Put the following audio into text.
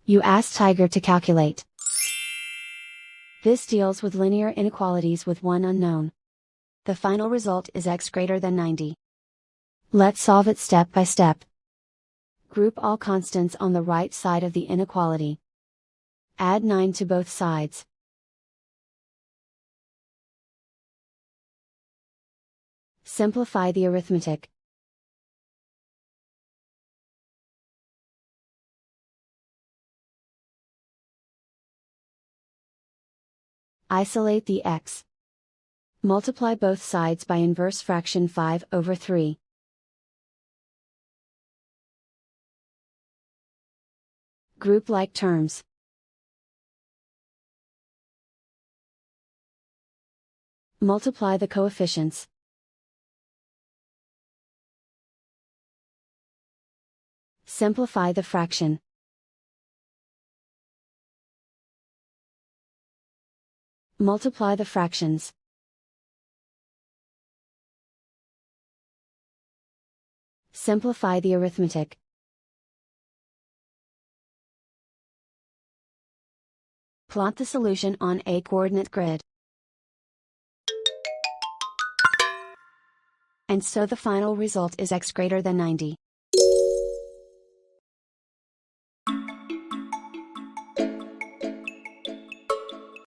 You ask Tiger to calculate. This deals with linear inequalities with one unknown. The final result is x greater than 90. Let's solve it step by step. Group all constants on the right side of the inequality. Add 9 to both sides. Simplify the arithmetic. Isolate the x. Multiply both sides by inverse fraction 5/3. Group like terms. Multiply the coefficients. Simplify the fraction. Multiply the fractions. Simplify the arithmetic. Plot the solution on a coordinate grid. And so the final result is x greater than 90.